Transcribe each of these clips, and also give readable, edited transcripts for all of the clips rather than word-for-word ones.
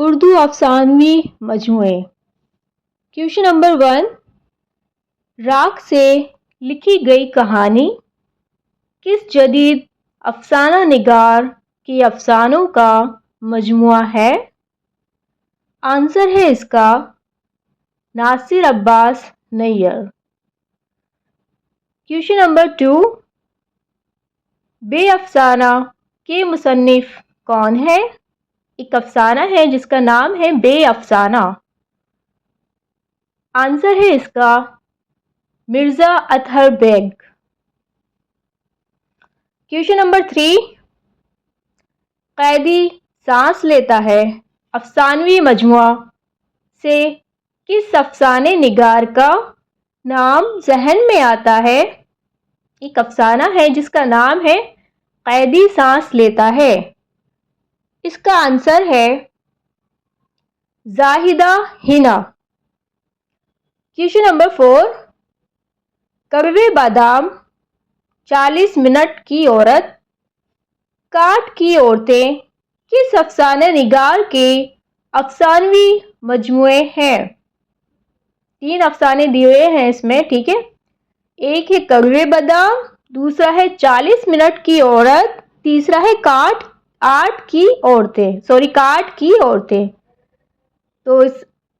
اردو افسانوی مجموعے۔ Question number 1، راکھ سے لکھی گئی کہانی کس جدید افسانہ نگار کے افسانوں کا مجموعہ ہے؟ آنسر ہے اس کا ناصر عباس نیّر۔ کویشچن نمبر 2، بے افسانہ کے مصنف کون ہے؟ ایک افسانہ ہے جس کا نام ہے بے افسانہ۔ آنسر ہے اس کا مرزا اطہر بیگ۔ کویشچن نمبر 3، قیدی سانس لیتا ہے افسانوی مجموعہ سے کس افسانے نگار کا نام ذہن میں آتا ہے؟ ایک افسانہ ہے جس کا نام ہے قیدی سانس لیتا ہے۔ اس کا آنسر ہے زاہدہ حنا۔ کویشچن نمبر 4، کڑوے بادام، 40 منٹ کی عورت، کاٹ کی عورتیں کس افسانہ نگار کے افسانوی مجموعے ہیں؟ 3 افسانے دیے ہیں اس میں، ٹھیک ہے۔ ایک ہے کڑوے بادام، دوسرا ہے 40 منٹ کی عورت، تیسرا ہے کاٹ کی عورتیں۔ تو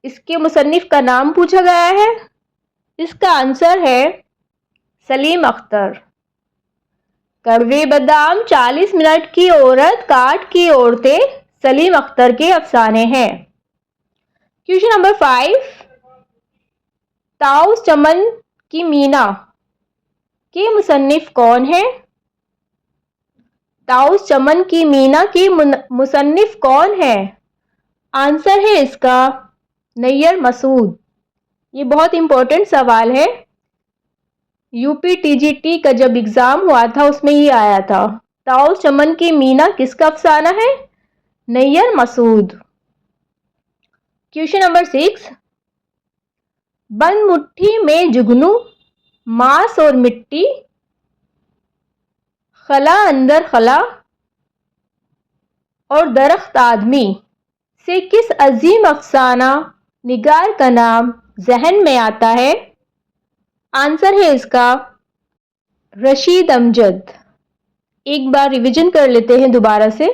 اس کے مصنف کا نام پوچھا گیا ہے۔ اس کا آنسر ہے سلیم اختر۔ کڑوے بادام، 40 منٹ کی عورت، کاٹ کی عورتیں سلیم اختر کے افسانے ہیں۔ کویشچن نمبر 5، طاؤس چمن کی مینا کے مصنف کون ہیں؟ طاؤس چمن کی مینا کے مصنف کون ہیں؟ آنسر ہے اس کا نیّر مسعود۔ یہ بہت امپورٹنٹ سوال ہے، UPTGT کا جب ایگزام ہوا تھا اس میں یہ آیا تھا۔ طاؤس چمن کی مینا کس کا افسانہ ہے؟ نیّر مسعود۔ کویشچن نمبر 6، بند مٹھی میں جگنو، ماس اور مٹی، خلا اندر خلا اور درخت آدمی سے کس عظیم افسانہ نگار کا نام ذہن میں آتا ہے؟ آنسر ہے اس کا رشید امجد۔ ایک بار ریویژن کر لیتے ہیں دوبارہ سے۔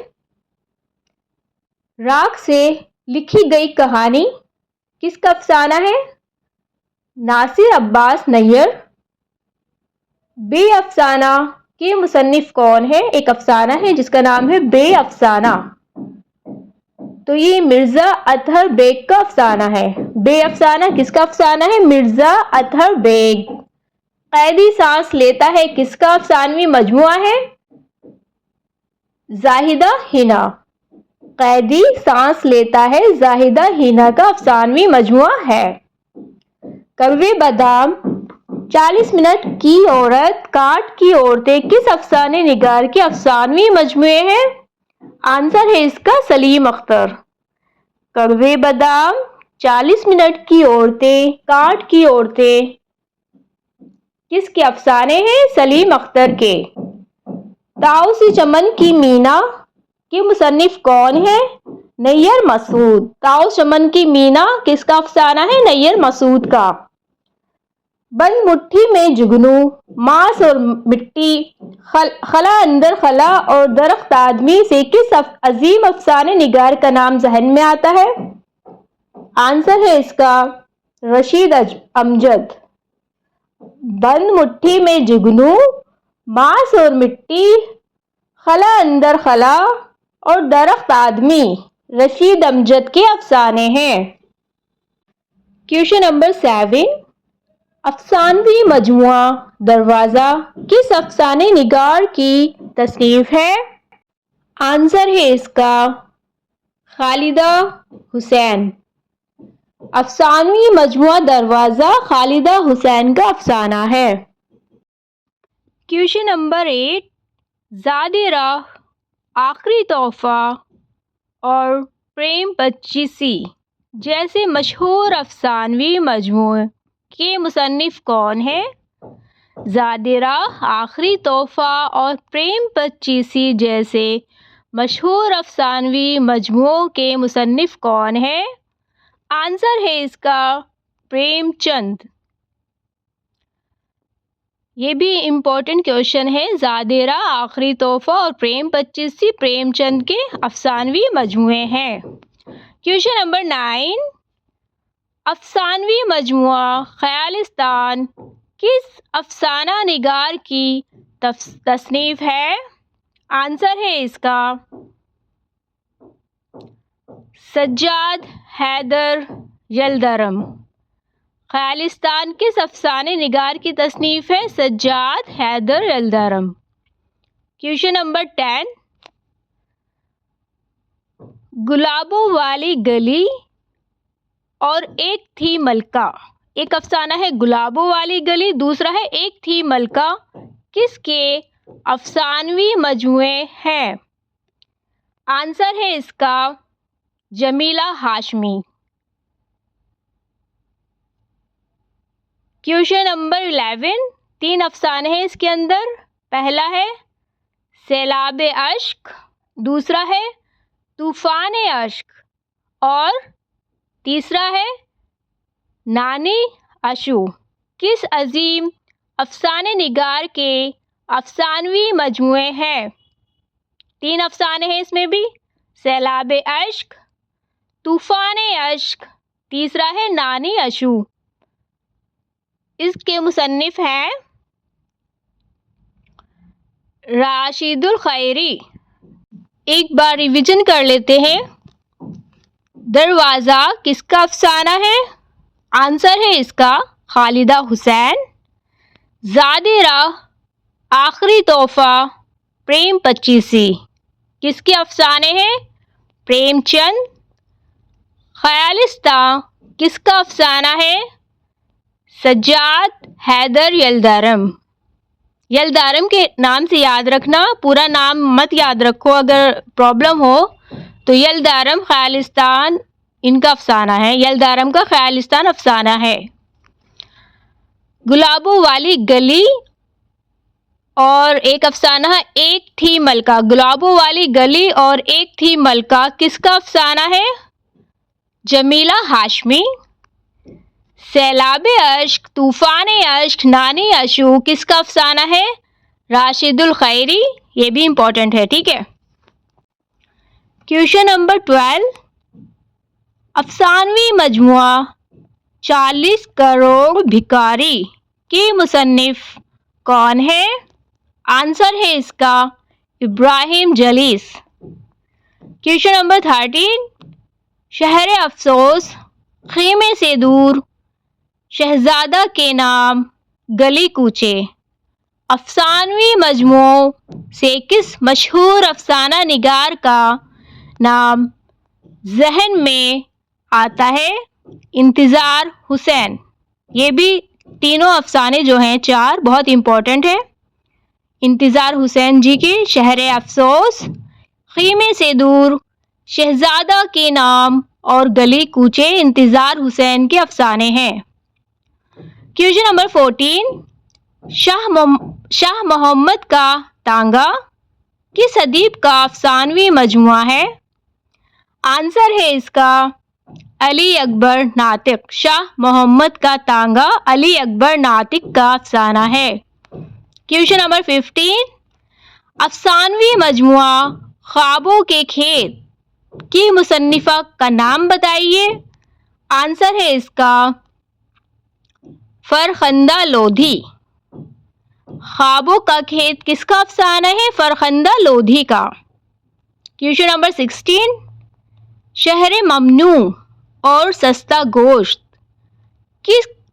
راکھ سے لکھی گئی کہانی کس کا افسانہ ہے؟ ناصر عباس نیّر۔ بے افسانہ کے مصنف کون ہے؟ ایک افسانہ ہے جس کا نام ہے بے افسانہ، تو یہ مرزا اطہر بیگ کا افسانہ ہے۔ بے افسانہ کس کا افسانہ ہے؟ مرزا اطہر بیگ۔ قیدی سانس لیتا ہے کس کا افسانوی مجموعہ ہے؟ زاہدہ حنا۔ قیدی سانس لیتا ہے زاہدہ حنا کا افسانوی مجموعہ ہے۔ کڑوے بادام، 40 منٹ کی عورت، کاٹ کی عورتیں کس افسانے نگار کے افسانوی مجموعے ہیں؟ آنسر ہے اس کا سلیم اختر۔ کڑوے بادام، 40 منٹ کی عورتیں، کاٹ کی عورتیں کس کے افسانے ہیں؟ سلیم اختر کے۔ طاؤس چمن کی مینا کے مصنف کون ہیں؟ نیّر مسعود۔ طاؤس چمن کی مینا کس کا افسانہ ہے؟ نیّر مسعود کا۔ بند مٹھی میں جگنو، ماس اور مٹی، خلا اندر خلا اور درخت آدمی سے کس عظیم افسانے نگار کا نام ذہن میں آتا ہے؟ آنسر ہے اس کا رشید امجد۔ بند مٹھی میں جگنو، ماس اور مٹی، خلا اندر خلا اور درخت آدمی رشید امجد کے افسانے ہیں۔ کویشچن نمبر 7، افسانوی مجموعہ دروازہ کس افسانے نگار کی تصنیف ہے؟ آنسر ہے اس کا خالدہ حسین۔ افسانوی مجموعہ دروازہ خالدہ حسین کا افسانہ ہے۔ کویشچن نمبر 8، زاد راہ، آخری تحفہ اور پریم پچیسی جیسے مشہور افسانوی مجموعوں کے مصنف کون ہیں؟ زاد راہ، آخری تحفہ اور پریم پچیسی جیسے مشہور افسانوی مجموعوں کے مصنف کون ہیں؟ آنسر ہے اس کا پریم چند۔ یہ بھی امپورٹنٹ کوشچن ہے۔ زادیرا، آخری تحفہ اور پریم پچیسی پریم چند کے افسانوی مجموعے ہیں۔ کوشچن نمبر 9، افسانوی مجموعہ خیالستان کس افسانہ نگار کی تصنیف ہے؟ آنسر ہے اس کا سجاد حیدر یلدرم۔ خیالستان کس افسانے نگار کی تصنیف ہے؟ سجاد حیدر یلدرم۔ کوشچن نمبر 10، گلابوں والی گلی اور ایک تھی ملکہ، ایک افسانہ ہے گلابوں والی گلی، دوسرا ہے ایک تھی ملکہ، کس کے افسانوی مجموعے ہیں؟ آنسر ہے اس کا جمیلہ ہاشمی۔ کوشچن نمبر 11، 3 افسانے ہیں اس کے اندر، پہلا ہے سیلاب اشک، دوسرا ہے طوفان اشک اور تیسرا ہے نانی اشو۔ کس عظیم افسانے نگار کے افسانوی مجموعے ہیں؟ 3 افسانے ہیں اس میں بھی، سیلاب اشک، طوفان اشک، تیسرا ہے نانی اشو۔ اس کے مصنف ہیں راشد الخیری۔ ایک بار ریویژن کر لیتے ہیں۔ دروازہ کس کا افسانہ ہے؟ آنسر ہے اس کا خالدہ حسین۔ زادیرا، آخری تحفہ، پریم پچیسی کس کے افسانے ہیں؟ پریم چند۔ خیالستان کس کا افسانہ ہے؟ سجاد حیدر یلدرم۔ یلدرم کے نام سے یاد رکھنا، پورا نام مت یاد رکھو، اگر پرابلم ہو تو یلدرم خیالستان ان کا افسانہ ہے، یلدرم کا خیالستان افسانہ ہے۔ گلابوں والی گلی اور ایک افسانہ ایک تھی ملکہ، گلابوں والی گلی اور ایک تھی ملکہ کس کا افسانہ ہے؟ جمیلہ ہاشمی۔ سیلاب اشک، طوفان اشک، نانی اشو کس کا افسانہ ہے؟ راشد الخیری۔ یہ بھی امپورٹنٹ ہے، ٹھیک ہے۔ کوشچن نمبر 12، افسانوی مجموعہ 40 کروڑ بھکاری کے مصنف کون ہے؟ آنسر ہے اس کا ابراہیم جلیس۔ کوشچن نمبر 13، شہر افسوس، خیمے سے دور، شہزادہ کے نام، گلی کوچے افسانوی مجموعوں سے کس مشہور افسانہ نگار کا نام ذہن میں آتا ہے؟ انتظار حسین۔ یہ بھی تینوں افسانے جو ہیں 4 بہت امپورٹنٹ ہیں۔ انتظار حسین جی کے شہر افسوس، خیمے سے دور، شہزادہ کے نام اور گلی کوچے انتظار حسین کے افسانے ہیں۔ کوشچن نمبر 14، شاہ محمد کا تانگا کس ادیب کا افسانوی مجموعہ ہے؟ آنسر ہے اس کا علی اکبر ناطق۔ شاہ محمد کا تانگا علی اکبر ناطق کا افسانہ ہے۔ کوشچن نمبر 15، افسانوی مجموعہ خوابوں کے کھیت کی مصنفہ کا نام بتائیے۔ آنسر ہے اس کا فرخندہ لودھی۔ خوابوں کا کھیت کس کا افسانہ ہے؟ فرخندہ لودھی کا۔ کوشچن نمبر 16، شہر ممنوع اور سستا گوشت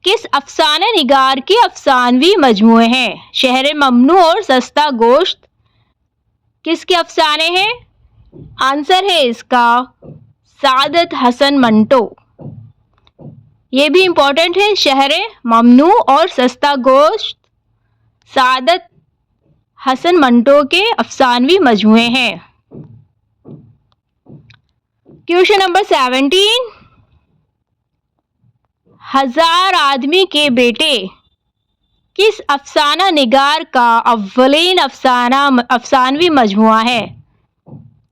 کس افسانہ نگار کے افسانوی مجموعے ہیں؟ شہر ممنوع اور سستا گوشت کس کے افسانے ہیں؟ آنسر ہے اس کا سعادت حسن منٹو۔ یہ بھی امپورٹنٹ ہے، شہر ممنوع اور سستا گوشت سعادت حسن منٹو کے افسانوی مجموعے ہیں۔ کوشچن نمبر 17، ہزار آدمی کے بیٹے کس افسانہ نگار کا اولین افسانوی مجموعہ ہے؟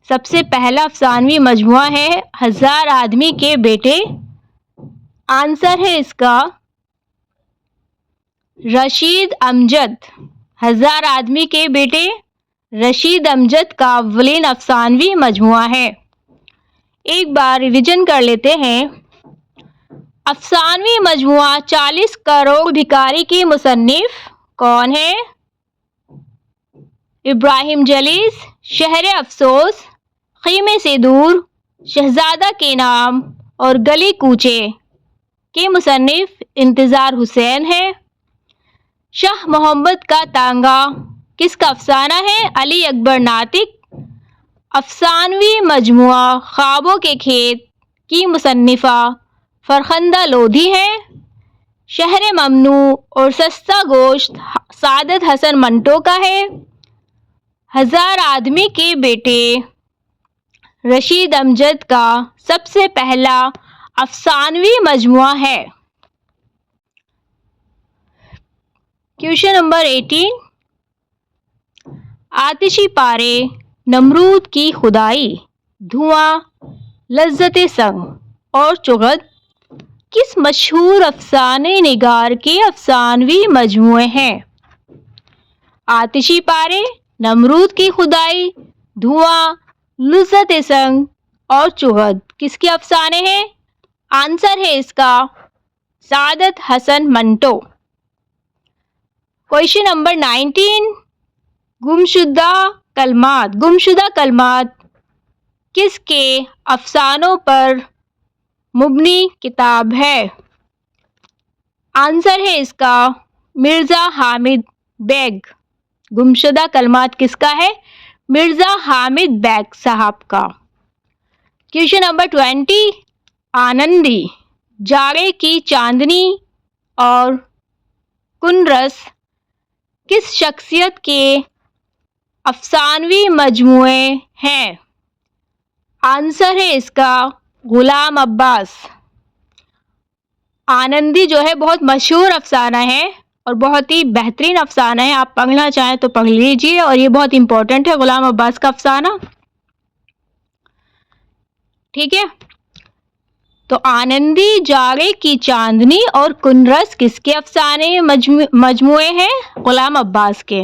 سب سے پہلا افسانوی مجموعہ ہے ہزار آدمی کے بیٹے؟ آنسر ہے اس کا رشید امجد۔ ہزار آدمی کے بیٹے رشید امجد کا اولین افسانوی مجموعہ ہے۔ ایک بار ریویژن کر لیتے ہیں۔ افسانوی مجموعہ 40 کروڑ بھکاری کی مصنف کون ہے؟ ابراہیم جلیس، شہر افسوس، خیمے سے دور، شہزادہ کے نام اور گلی کوچے کے مصنف انتظار حسین ہے۔ شاہ محمد کا تانگا کس کا افسانہ ہے؟ علی اکبر ناطق۔ افسانوی مجموعہ خوابوں کے کھیت کی مصنفہ فرخندہ لودھی ہے۔ شہر ممنوع اور سستا گوشت سعادت حسن منٹو کا ہے۔ ہزار آدمی کے بیٹے رشید امجد کا سب سے پہلا افسانوی مجموعہ ہے۔ کویشچن نمبر 18، آتشی پارے، نمرود کی خدائی، دھواں، لذت سنگ اور چغد کس مشہور افسانے نگار کے افسانوی مجموعے ہیں؟ آتشی پارے، نمرود کی خدائی، دھواں، لذت سنگ اور چغد کس کے افسانے ہیں؟ آنسر ہے اس کا سعادت حسن منٹو۔ کویشچن نمبر 19، گمشدہ کلمات۔ گمشدہ کلمات کس کے افسانوں پر مبنی کتاب ہے؟ آنسر ہے اس کا مرزا حامد بیگ۔ گمشدہ کلمات کس کا ہے؟ مرزا حامد بیگ صاحب کا۔ کویشچن نمبر 20، آنندی، جاڑے کی چاندنی اور کنرس کس شخصیت کے افسانوی مجموعے ہیں؟ آنسر ہے اس کا غلام عباس۔ آنندی جو ہے بہت مشہور افسانہ ہے اور بہت ہی بہترین افسانہ ہے، آپ پڑھنا چاہیں تو پڑھ لیجئے اور یہ بہت امپورٹنٹ ہے غلام عباس کا افسانہ۔ ٹھیک ہے، تو آنندی، جاڑے کی چاندنی اور کنرس کس کے افسانے مجموعے ہیں؟ غلام عباس کے۔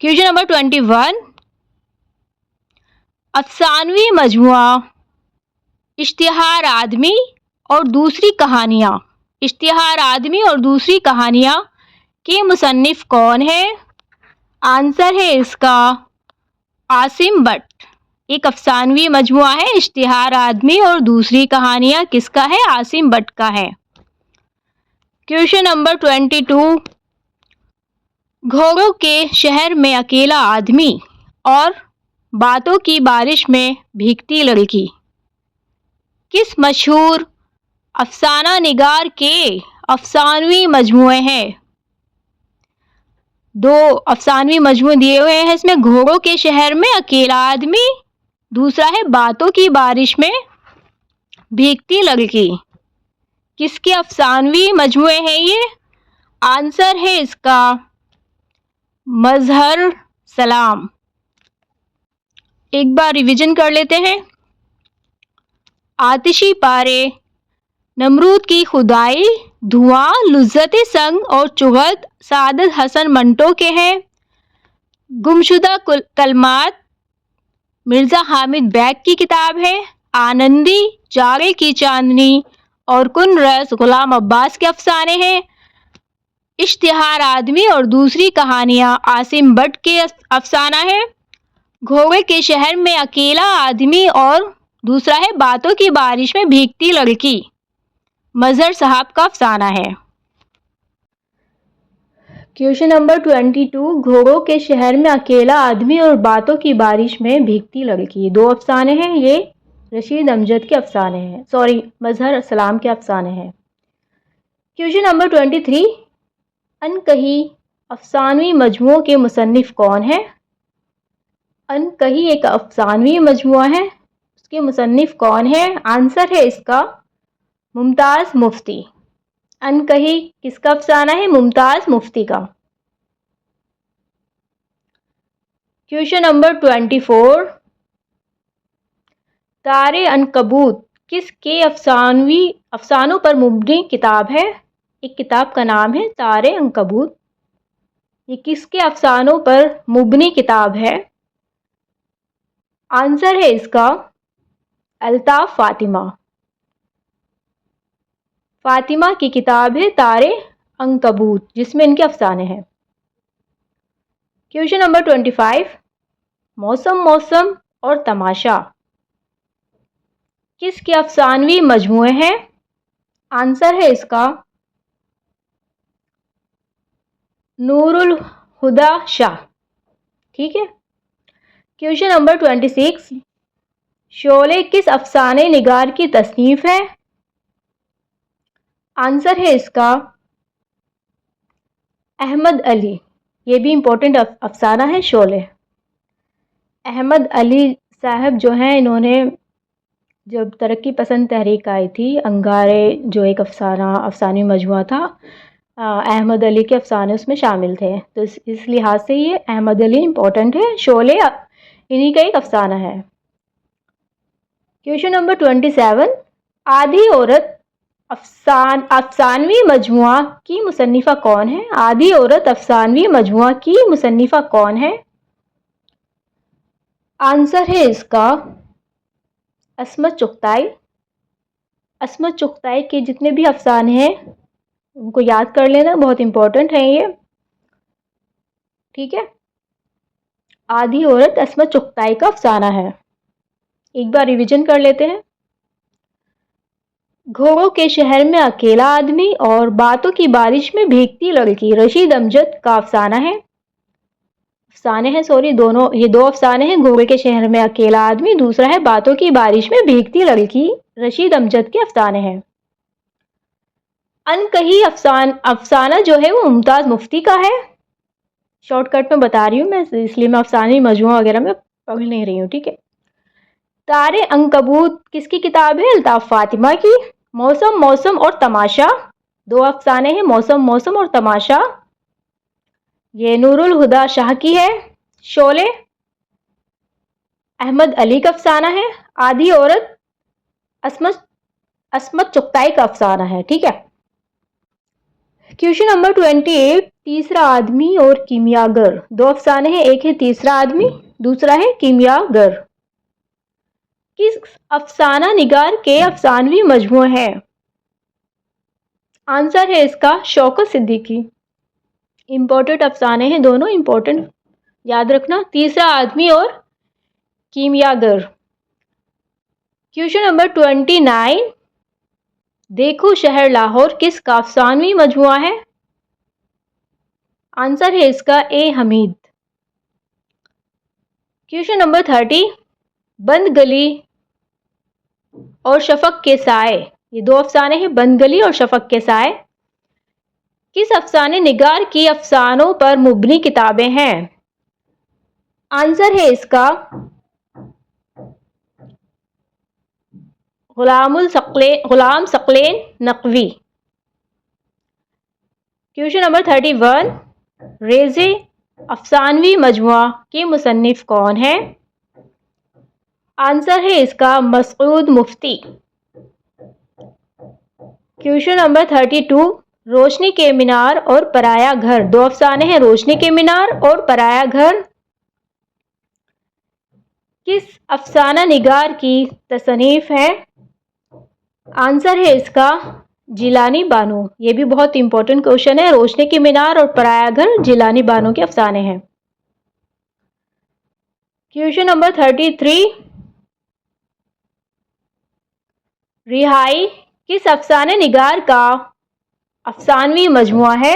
کویشچن نمبر 21، افسانوی مجموعہ اشتہار آدمی اور دوسری کہانیاں، اشتہار آدمی اور دوسری کہانیاں کے مصنف کون ہے؟ آنسر ہے اس کا عاصم بٹ۔ ایک افسانوی مجموعہ ہے اشتہار آدمی اور دوسری کہانیاں، کس کا ہے؟ عاصم بٹ کا ہے۔ کویشچن نمبر 22، گھوڑوں کے شہر میں اکیلا آدمی اور باتوں کی بارش میں بھیگتی لڑکی کس مشہور افسانہ نگار کے افسانوی مجموعے ہیں؟ دو افسانوی مجموعے دیے ہوئے ہیں اس میں، گھوڑوں کے شہر میں اکیلا آدمی، دوسرا ہے باتوں کی بارش میں بھیگتی لڑکی۔ کس کے افسانوی مجموعے ہیں یہ؟ آنسر ہے اس کا مظہر سلام۔ ایک بار ریویژن کر لیتے ہیں۔ آتشی پارے، نمرود کی خدائی، دھواں، لذت سنگ اور چغد سعادت حسن منٹو کے ہیں۔ گمشدہ کلمات مرزا حامد بیگ کی کتاب ہے۔ آنندی، جاڑے کی چاندنی اور کنرس غلام عباس کے افسانے ہیں۔ اشتہار آدمی اور دوسری کہانیاں عاصم بٹ کے افسانہ ہے۔ گھوڑے کے شہر میں اکیلا آدمی اور دوسرا ہے باتوں کی بارش میں بھیگتی لڑکی، مظہر صاحب کا افسانہ ہے۔ کویشچن نمبر 22، گھوڑوں کے شہر میں اکیلا آدمی اور باتوں کی بارش میں بھیگتی لڑکی، دو افسانے ہیں، یہ رشید امجد کے افسانے ہیں، مظہر سلام کے افسانے ہیں۔ کویشچن نمبر 23، ان کہی افسانوی مجموعوں کے مصنف کون ہیں؟ ان کہی ایک افسانوی مجموعہ ہے، اس کے مصنف کون ہیں؟ آنسر ہے اس کا ممتاز مفتی۔ ان کہی کس کا افسانہ ہے؟ ممتاز مفتی کا۔ کویشچن نمبر 24، تارے عنکبوت کس کے افسانوں پر مبنی کتاب ہے؟ ایک کتاب کا نام ہے تارے عنکبوت. یہ کس کے افسانوں پر مبنی کتاب ہے؟ آنسر ہے اس کا الطاف فاطمہ. فاطمہ کی کتاب ہے تارے عنکبوت جس میں ان کے افسانے ہیں. Question number 25. موسم اور تماشا کس کے افسانوی مجموعے ہیں؟ آنسر ہے اس کا نور الہدی شاہ. ٹھیک ہے. Question number 26. شعلے کس افسانے نگار کی تصنیف ہے؟ آنسر ہے اس کا احمد علی. یہ بھی امپورٹنٹ افسانہ ہے شعلے. احمد علی صاحب جو ہیں انہوں نے جب ترقی پسند تحریک آئی تھی انگارے جو ایک افسانوی مجموعہ تھا احمد علی کے افسانے اس میں شامل تھے تو اس لحاظ سے یہ احمد علی امپورٹنٹ ہے. شعلے انہی کا ایک افسانہ ہے. Question number 27. آدھی عورت افسانوی مجموعہ کی مصنفہ کون ہے؟ آدھی عورت افسانوی مجموعہ کی مصنفہ کون ہے؟ آنسر ہے اس کا عصمت چغتائی. عصمت چغتائی کے جتنے بھی افسانے ہیں ان کو یاد کر لینا بہت امپورٹنٹ ہیں یہ. ٹھیک ہے. آدھی عورت عصمت چغتائی کا افسانہ ہے. ایک بار ریویژن کر لیتے ہیں. گھوڑوں کے شہر میں اکیلا آدمی اور باتوں کی بارش میں بھیگتی لڑکی رشید امجد کا افسانہ ہے. یہ دو افسانے ہیں. گھوڑے کے شہر میں اکیلا آدمی دوسرا ہے باتوں کی بارش میں بھیگتی لڑکی رشید امجد کے افسانے ہیں. ان کہی افسانہ جو ہے وہ ممتاز مفتی کا ہے. شارٹ کٹ میں بتا رہی ہوں میں اس لیے میں افسانے مجموعہ وغیرہ میں پڑھ نہیں رہی ہوں. ٹھیک ہے. تارے عنکبوت کس کی کتاب ہے؟ الطاف فاطمہ کی. موسم اور تماشا دو افسانے ہیں موسم اور تماشا یہ نور الہدی شاہ کی ہے. شعلے احمد علی کا افسانہ ہے. آدھی عورت عصمت چغتائی کا افسانہ ہے. ٹھیک ہے. Question number 28. تیسرا آدمی اور کیمیاگر دو افسانے ہیں. ایک ہے تیسرا آدمی دوسرا ہے کیمیاگر. کس افسانہ نگار کے افسانوی مجموعے ہیں؟ آنسر ہے اس کا شوکت صدیقی. امپورٹنٹ افسانے ہیں دونوں امپورٹنٹ یاد رکھنا تیسرا آدمی اور کیمیاگر. Question number 29. دیکھو شہر لاہور کس کا افسانوی مجموعہ ہے؟ آنسر ہے اس کا اے حمید. Question number 30. بند گلی اور شفق کے سائے یہ دو افسانے ہیں بند گلی اور شفق کے سائے کس افسانے نگار کی افسانوں پر مبنی کتابیں ہیں؟ آنسر ہے اس کا غلام ثقلین نقوی. Question number 31. ریز افسانوی مجموعہ کے مصنف کون ہیں؟ آنسر ہے اس کا مسعود مفتی. Question number 32. روشنی کے مینار اور پرایا گھر دو افسانے ہیں روشنی کے مینار اور پرایا گھر کس افسانہ نگار کی تصنیف ہے؟ آنسر ہے اس کا جیلانی بانو. یہ بھی بہت امپورٹنٹ کوشچن ہے. روشنی کے مینار اور پرایا گھر جیلانی بانو کے افسانے ہیں. Question number 33. رہائی کس افسانے نگار کا افسانوی مجموعہ ہے؟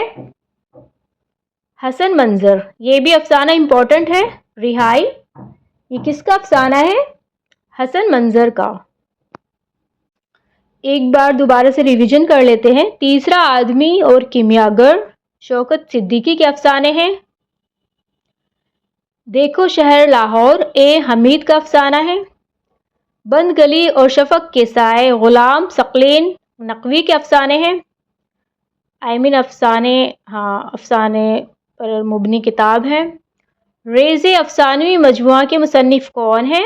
حسن منظر. یہ بھی افسانہ امپورٹنٹ ہے. رہائی یہ کس کا افسانہ ہے؟ حسن منظر کا. ایک بار دوبارہ سے ریویژن کر لیتے ہیں. تیسرا آدمی اور کیمیاگر شوکت صدیقی کے افسانے ہیں. دیکھو شہر لاہور اے حمید کا افسانہ ہے. بند گلی اور شفق کے سائے غلام ثقلین نقوی کے افسانے ہیں. افسانے پر مبنی کتاب ہے. ریز افسانوی مجموعہ کے مصنف کون ہیں؟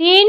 3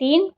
3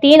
3